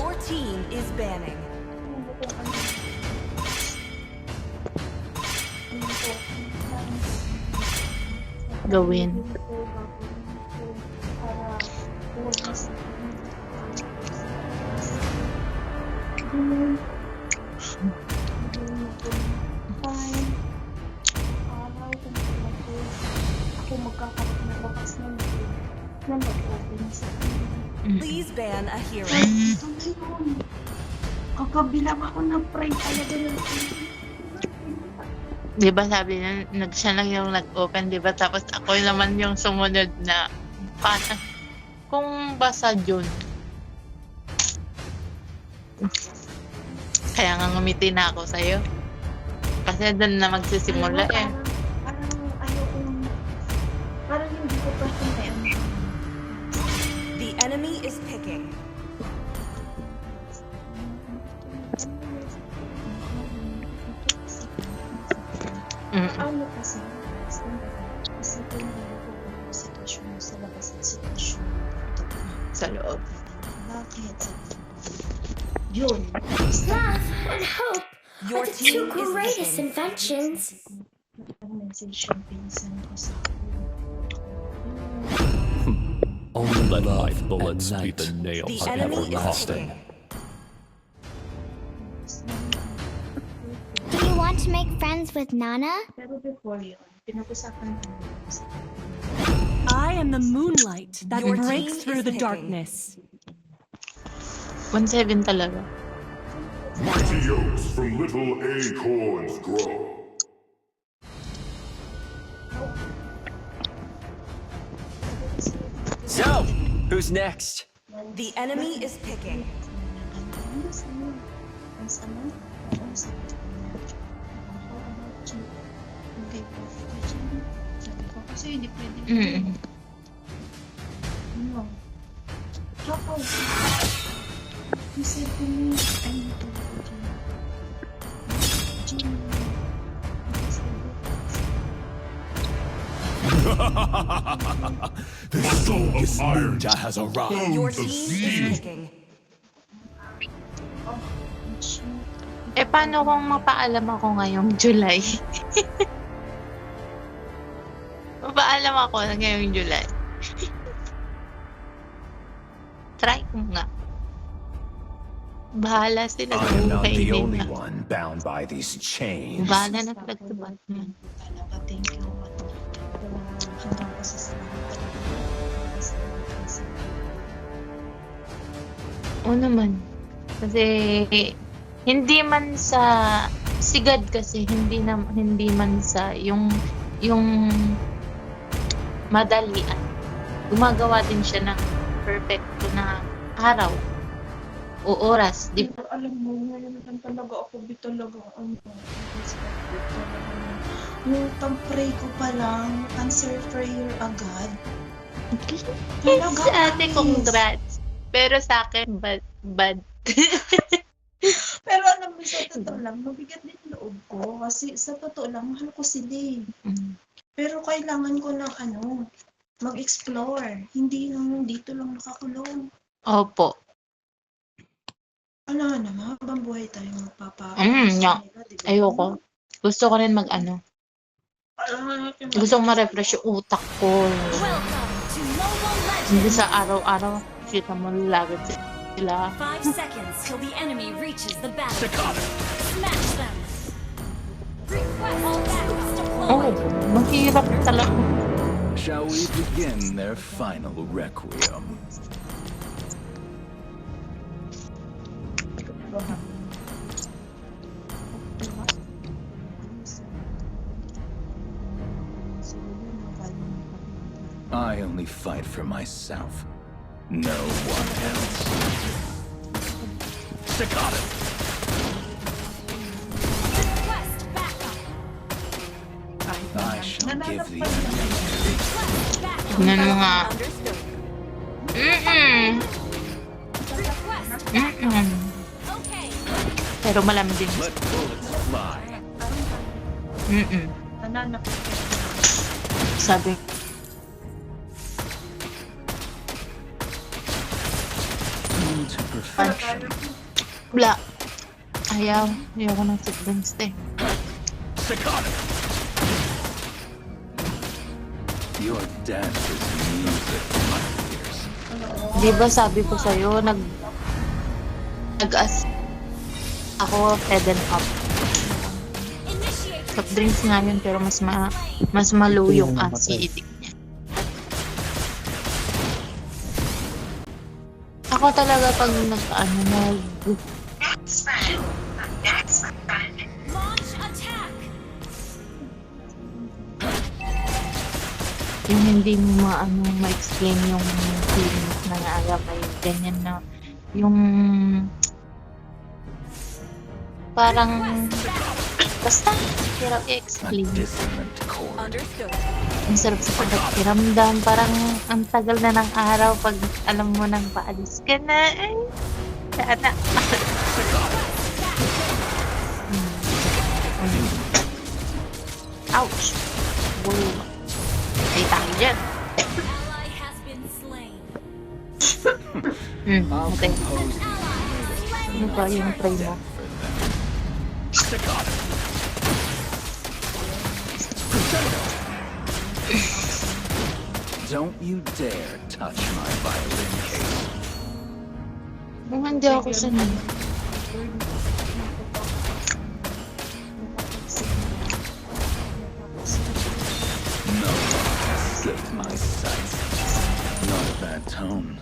Your team is banning. Gawin. Please ban a hero. Ito na yun. Kakabilang ako ng pray talaga na. Di ba sabi niya, siya lang yung nag-open, di ba? Tapos ako naman yung sumunod na, paano? Kung basa June. Kaya nga ngumiti na ako sa'yo. Kasi doon na magsisimula eh. Parang ayokong, parang hindi ko pa hintayan. The enemy is picking. Ano kasi ito yung sitwasyon sa labas ng sitwasyon Sa loob. bakit yun Love and hope Your are the team two is greatest picking. inventions. ang message yung pinsan ko sa Only let my bullets beat the The nails of enemy is everlasting. picking. Do you want to make friends with Nana? pero before yun pinag-usapan namin sa I am the moonlight that Your breaks team through is the picking. darkness. 1-7 talaga. Mighty oaks from little acorns grow. So, who's next? The enemy is picking. kasi hindi pwede Mm. ano ako kasi kung ano to The soul of iron Ninja has arrived. Your of team is steel. picking. Eh, paano kung mapaalam ako ngayong July? Mapaalam ako ngayong July. Try ko nga. Bahala sila sa I am not buhay the only nila. one bound by these chains. Bahala na talaga sa Batman. talaga thank you hanggang ko sa salamat Oo naman. Kasi hindi man sa sigad kasi hindi man sa yung madalian. Gumagawa din siya ng perfecto na araw o oras, di ba? alam mo ngayon lang talaga ako talaga ano yung pag-pray ko pa lang answer prayer agad talaga Sa ate, guys. congrats. Pero sa akin, bad. Pero alam mo, sa totoo lang, mabigat din yung loob ko. Kasi sa totoo lang, mahal ko sila eh. Mm. Pero kailangan ko ng mag-explore. Hindi lang dito lang nakakulong. Opo. Ano naman, habang buhay tayo magpapa. No. Diba? Ayoko. Gusto ko rin mag-ano. Gusto ko ma-refresh yung utak ko. Welcome to Mobile Hindi Legends. sa araw-araw, kita mo lagad sila. 5 seconds till the enemy reaches the battle. Staccato. Smash them. Request all backups Oh, deployed. mahirap talaga. Shall we begin their final requiem? I only fight for myself. No one else. Staccato! Request backup. I shall give the Request backup. Tignan mo nga. Understood. Request Mm-mm. okay. Pero malamig din. let bullets fly. Mm-mm. Nananapit ka. Tuned to perfection. Wala. Ayaw ko ng siblings eh. Staccato! Your dance is music to my ears. Di ba sabi ko sa'yo, nag-as ako fed and up. Initiate Soft drinks nga yun, pero mas malo yung acidic niya. Ako talaga pag launch attack. yung hindi mo ma-explain yung feelings na naagapay, ganyan na, yung parang basta hirap A i-explain. dissonant chord. Understood. Ang sarap sa pagkiramdam, parang ang tagal na ng araw pag alam mo nang paalis ka na. Ay, sana. Ouch! Boom. Ay, tayo dyan. Ally has been slain. I'll Okay. compose these Ano ba yung try mo? for them. Staccato! Don't you dare touch my violin case. Kung hindi ako sanay. No one can escape my sight. Not a bad tone.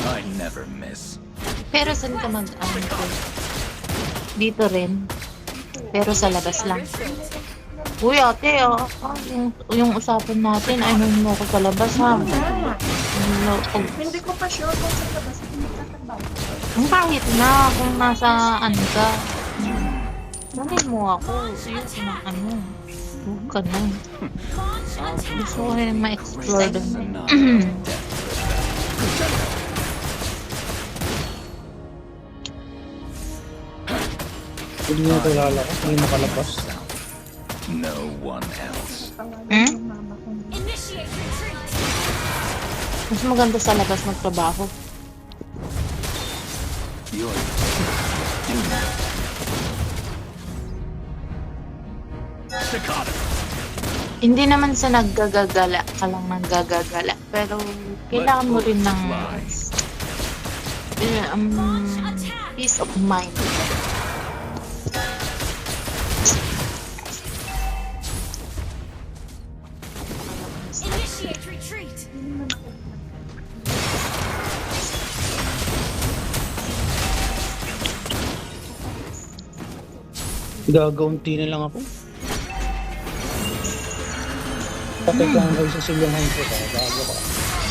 I never miss. Pero saan ka dito rin. Pero sa labas lang. Uy, ate, yung usapan natin, ayun mo ako sa labas, ha? Hindi ko pa sure kung sa labas hindi tatrabaho. Kahit na, kung nasa ka. Dahil mo ako, yun ng huwag ka na. Launch attack. Gusto ko rin ma-explore doon. Not death for them. Hindi mo kilala ko, hindi makalabas. No one else. Hmm? Mama ko. Initiate retreat. Mas maganda sa labas magtrabaho. You're Staccato! Hindi naman sa naggagagala ka lang naggagagala. Pero kailangan mo rin ng peace of mind. Initiate retreat. Gagaunti na lang ako. Patay ka hanggang sa silungan ko ka. Gago ka.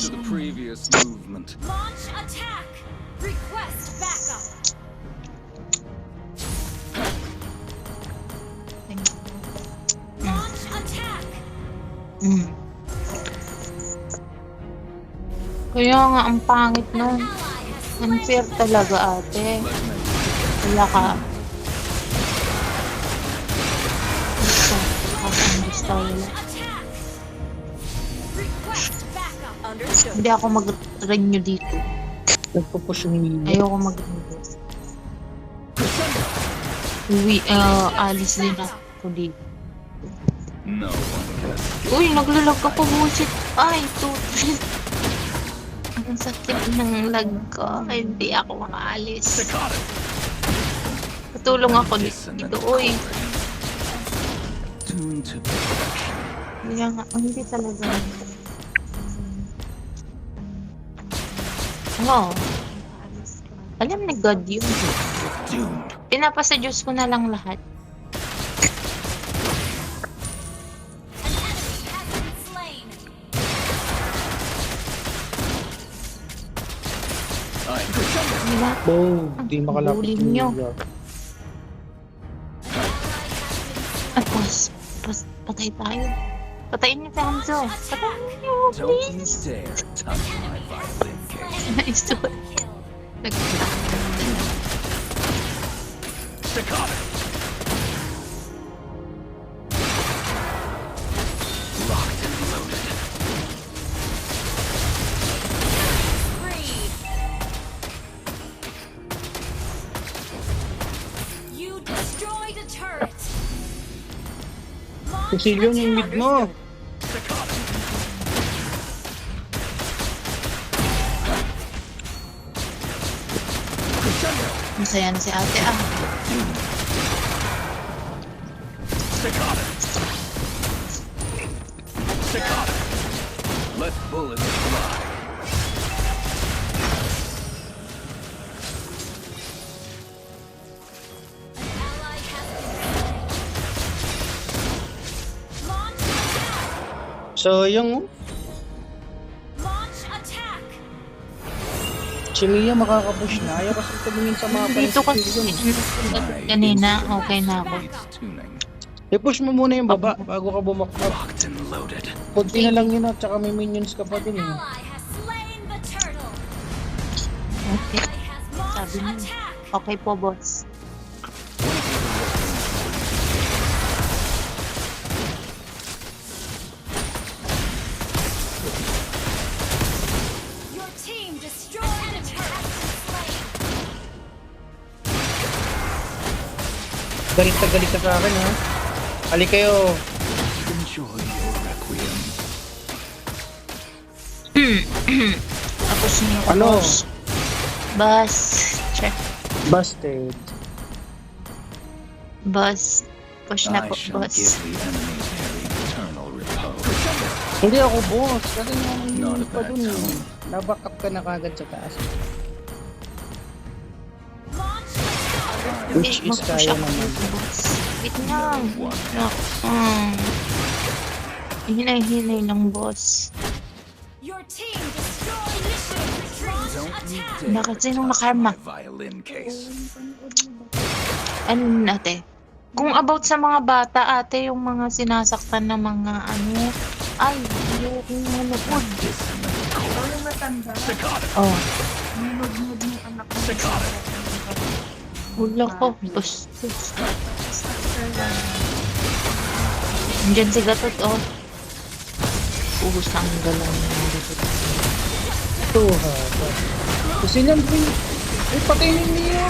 To the previous movement. Launch attack. Request backup. Launch attack. Kaya nga ang pangit nun. Ally has slain. Unfair talaga, ate. Wala ka. Gusto. Launch attack. Request backup. Understood. Hindi ako mag-renew dito. Nagpupush yung nilo. Ayoko mag-renew. Alis din ako dito. No one can escape. Uy, naglalag ako, bullshit. Ay, tutulid. Ang sakit ng lag ko. Hindi ako makaalis. Staccato! Patulong ako Dissonant dito. Uy, chord. Tuned to perfection. kaya nga, hindi talaga. Oo. Alam ni God yun. Doomed. Pinapasa Diyos ko na lang lahat. An enemy has been slain. I'm Diba? Oh, di makalapit bully yung nyo. nilo. At patay tayo. Patayin niyo si Hanzo. Patayin niyo, Don't you please. dare touch my violin case. Nice to Staccato! Cecilion yung mid mo. Masaya na si ate ah. Let bullets fly. An ally has been slain. Launch attack. So, yung Launch attack. si Mia makakapush na. Ayaw kasi tumingin sa mapa ni Dito kasi Cecilion. kanina, okay na ako. Tuning. I-push mo muna yung baba bago ka bumakbak. Locked and loaded. Kunti na lang yun at saka may minions ka pa din eh. Ally has slain the turtle. Okay. Ally has launched Sabi niya. attack. Okay po, boss. Your team destroyed the turtle. Galit ka sa akin ha. Hali kayo. Enjoy your requiem. Tapos niyo ako, Ano? boss. Boss. Check. Busted. Boss. Push na I po, shall boss. give the enemy their eternal repose. Hindi ako boss. Kasi yung Not a pa bad dun eh. tone. Naback up ka na kagad sa taas. Launch attack. Which is mag-push kaya ako naman. dito, boss. Wait na. One. No. Hinay-hinay lang, boss. Your team destroyed the launch attack. Bakit sinong nakarma? My violin case. Ano ate? Kung about sa mga bata, ate, yung mga sinasaktan na mga ano, ay, yung manupod. Oh. Hula ko, boss. Nandiyan si Gatot, oh. Usang galong yung Gatot. Ito ha. Kasi lang po yung... Ay, patinin niyo!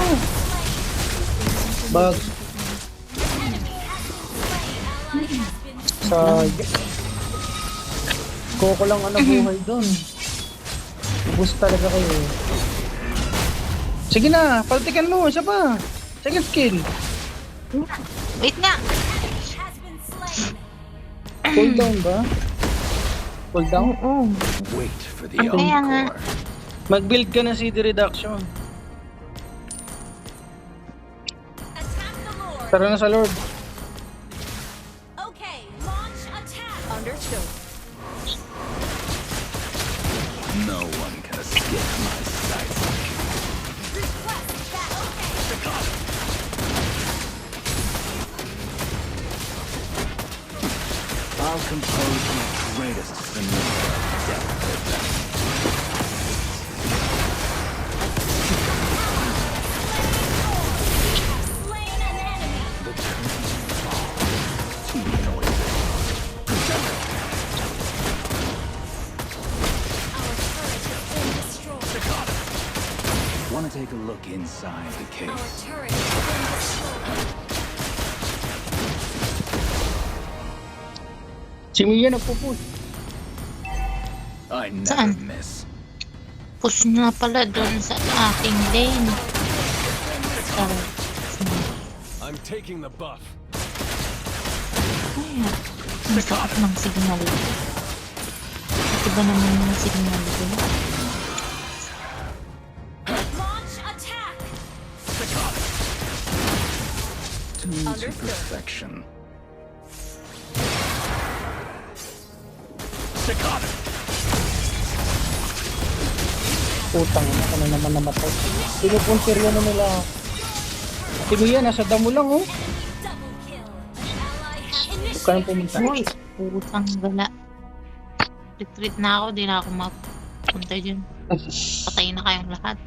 Bag. Sayang. Koko lang ang nabuhay doon. Ubus talaga kayo. Sige na, paltikan mo, isa pa. Second skill. Wait nga! Has been slain. Cool down ba? Cool down? Oo. Wait for the Ang kaya nga. encore. Mag-build ka ng CD reduction. Attack the Lord. Tara na sa Lord. Okay, launch attack. Understood. No one can escape my sight. Request that okay. I'll compose my greatest scenario. Slain an enemy. The curtain falls. Too noisy. Our turret has been destroyed. Want to take a look inside the Our case? turret has been destroyed. Si Mia nagpo-push. I never Saan? miss. Push na pala doon sa ating lane. Sorry. I'm taking the buff. Ay, ang sakit ng signal. Ito ba naman yung signal ko? Launch attack. Tuned to perfection. Utang na ka na naman namatay. Pinupuntir yun na nila. Si Mia nasa damo lang oh. Double kill. An ally has Huwag ka nang pumunta. Uy, putang gala. Retreat na ako, di na ako mapunta dyan. Patay na kayong lahat.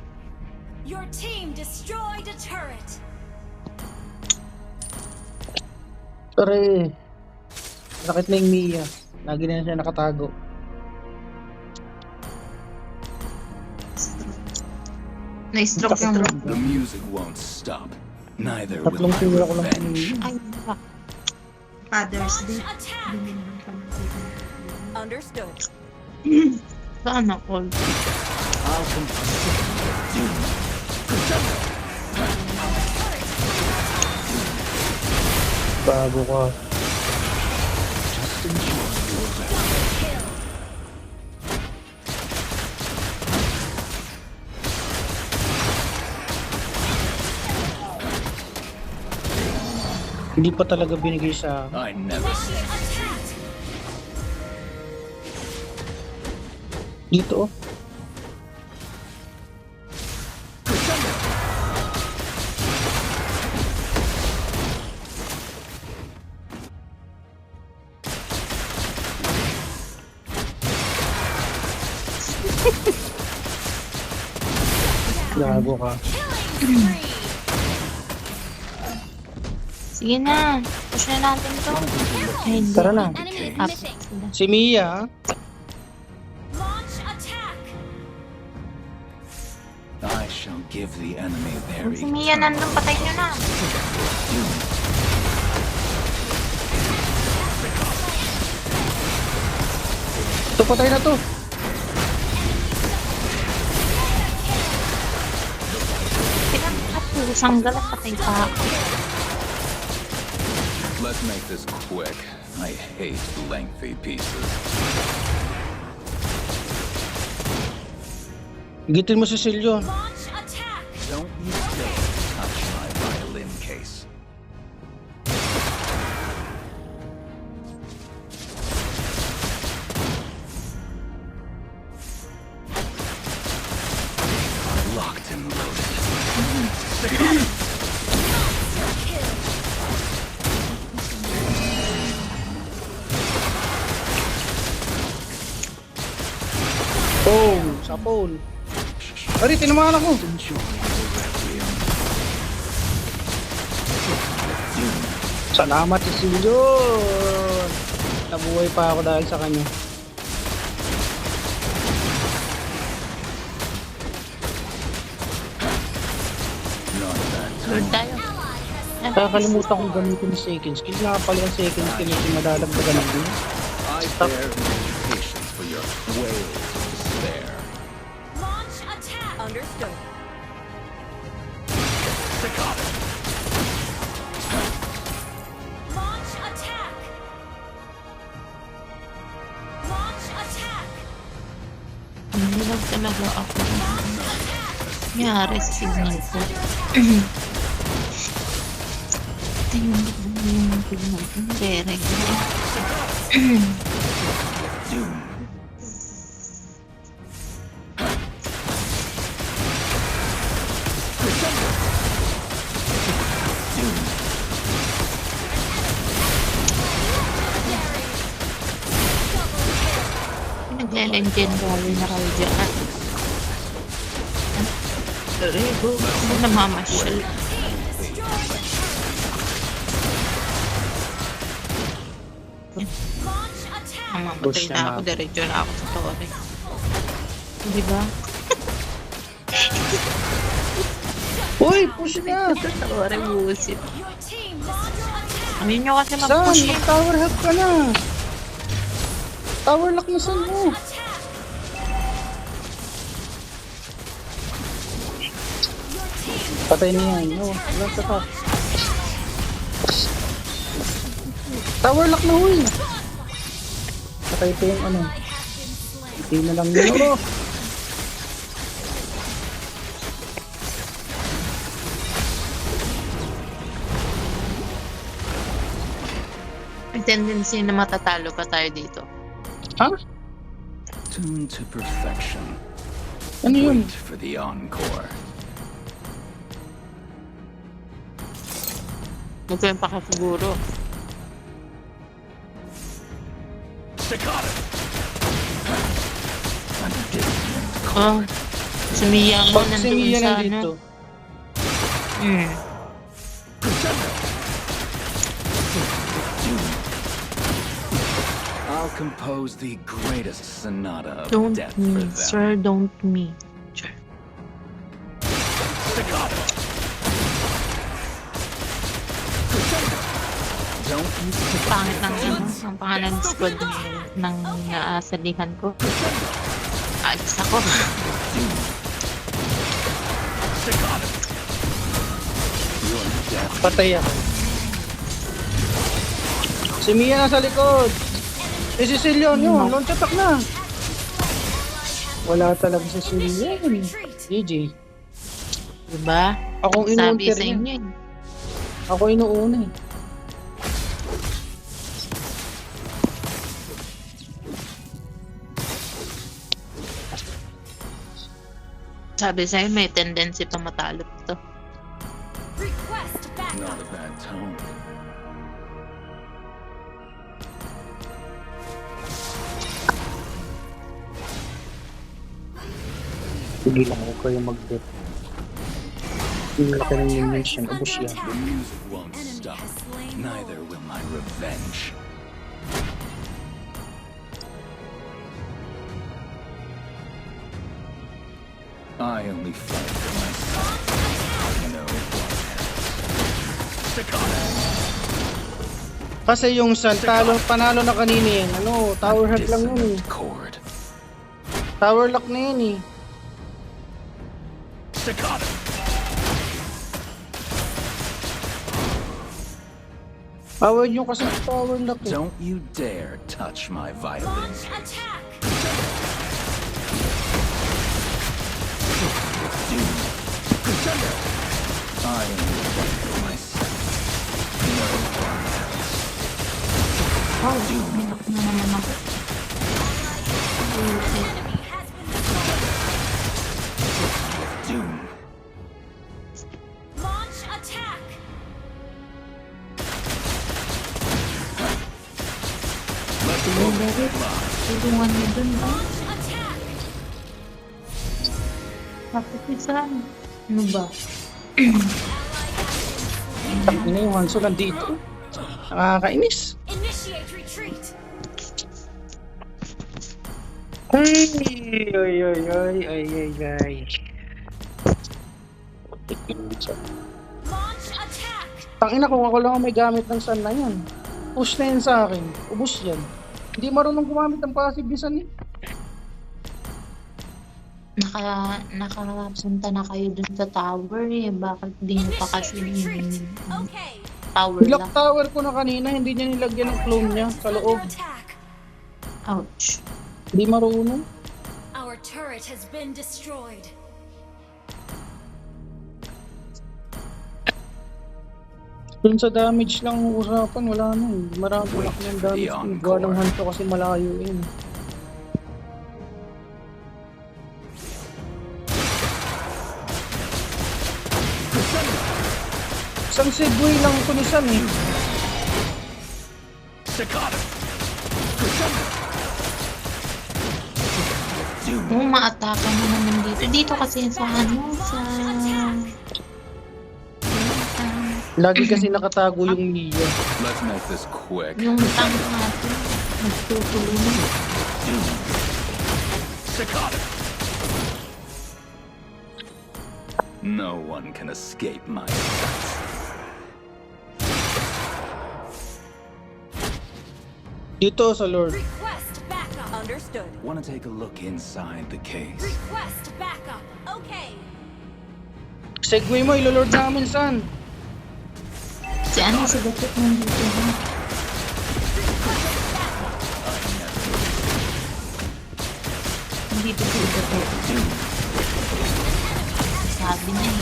Your team destroyed a turret. Tara sakit na yung Mia. Lagi na siya nakatago. Na-stroke yung... The music won't stop. Neither will Tatlong my tira ko lang revenge. Ay, fuck. Father's Day. Launch attack. Bumili ng pamangkin. Understood. Sana all. I'll compose. Bago ka. Just enjoy your rest. Hindi pa talaga binigay sa akin. I never say Attack. Dito oh. Gago ka. Killing spree. Sige na. Push na natin to. Ay, hindi. Tara na. Enemy is Up missing. sila. Si Mia, Launch attack. I shall give the enemy their Kung si Mia nandun, patay nyo na. ito patay na to. Pinagpapusang galat, patay pa ako. Let's make this quick. I hate lengthy pieces. Gitin mo si Silyo. Launch attack. Don't you dare touch my violin case. Locked and loaded. Boom! Sa phone. Ari, tinamaan ako. Enjoy the requiem. Salamat si Silyo. Nabuhay pa ako dahil sa kanya. Not that Lord tayo. Nakakalimutan kong gamitin yung second skill. Nga pala yung second skill yung madadagdagan ng din. I bear no patience for your wails of despair. Launch attack. Understood. Launch attack. Launch attack. Hindi lang talaga ako. Nangyari sa signal ko. Tingnan ko yung signal ko. Direct. Nagle-legendary na kayo dyan. Rigo, ano namamasyal? Launch attack. Mamamatay Push na na ako, nga. diretso na ako sa tore. Di ba? Uy, push na! Sa tore, bullshit. Your team launch attack. Ayaw nyo kasi San, mag-push eh. mag-tower help ka na! Tower lock na San mo! Attack. Patay niya yan. No, wala sa top. Tower lock na huy! Patay pa yung ano. Hindi na lang yun. Oh. May tendency na matatalo pa tayo dito. Ha? Tuned to perfection. Ano yun? Wait for the encore. Huwag kayong pakasiguro. Oh, si Mia mo Pag si nandun Mia sa nandito, ano. I'll compose the greatest sonata of Don't death for me, them. sir, don't me. Sure. Don't Pangit ng ang pangalan ng squad ng naasalihan ko. Alis ako. Patay ako. Si Mia nasa likod. Si Cecilion yun, launch attack na. Wala talaga si Cecilion. GG. Diba? Akong Sabi inuunter sa niya. inyo eh. Ako inuuna eh. Sabi sa'yo may tendency pa matalo to. Request backup. Not a bad tone. Hindi lang ako kayo mag-bet. Hindi lang kayo yung mission. Ubus yan. The music won't stop. Neither will my revenge. I only fight for myself. No one else. Staccato. Kasi yung Sun, panalo na kanina yan. Ano, tower hack lang yun eh. Dissonant chord. Tower lock na yun eh. Staccato. Power nyo kasi tower lock eh. Don't you dare touch my violins. Launch attack. I only fight for myself. No one else. Minok na naman ako. Enemy has been Doom. launch attack. Let the moment fly. Tulungan niyo dun ba? Launch attack. Bakit isa? Ano ba? Ano yung Hanso nandito? Nakakainis. Initiate retreat. Ay, ay, ay, ay, ay, ay, ay. Launch attack. Tangina kung ako lang ang may gamit ng Sun na yan. Push na yan sa akin. Ubus yan. Hindi marunong gumamit ng passive ni Sun eh. Nakapunta na kayo dun sa tower eh. Bakit di nyo pa kasi Initiate retreat. yung Okay. tower Block lang? tower ko na kanina, hindi niya nilagyan ng clone niya sa loob. Under attack. Ouch. Hindi marunong. Our turret has been destroyed. Dun sa damage lang ang usapan, wala na eh. Marami lang yung damage. Gawa ng Hanso kasi malayo eh. Isang segway lang ko ni Sun eh. Staccato. Kung maataka na naman dito. Dito kasi sa ano, sa... Lagi kasi nakatago yung Mia. Let's make this quick. Yung tank natin, nagtutulungan. Staccato. No one can escape my sight. Dito sa Lord. Request backup. Understood. Want to take a look inside the case? Request backup. Okay. Segway mo, ilo-Lord namin Sun. Si ano, si Gatot nandito na. Nandito si Gatot. Sabi na eh.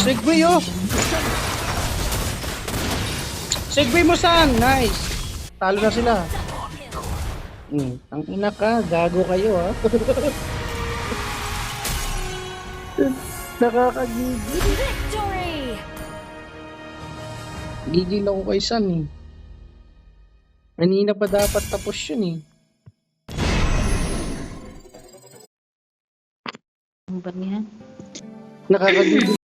Segway oh! Segway mo Sun! Nice! Talo na sila. Ang ina ka, gago kayo ha. Nakakagigil. Victory. Gigil ako kay Sun eh. Kanina pa dapat tapos yun eh. Ano ba yan? Nakakagigil.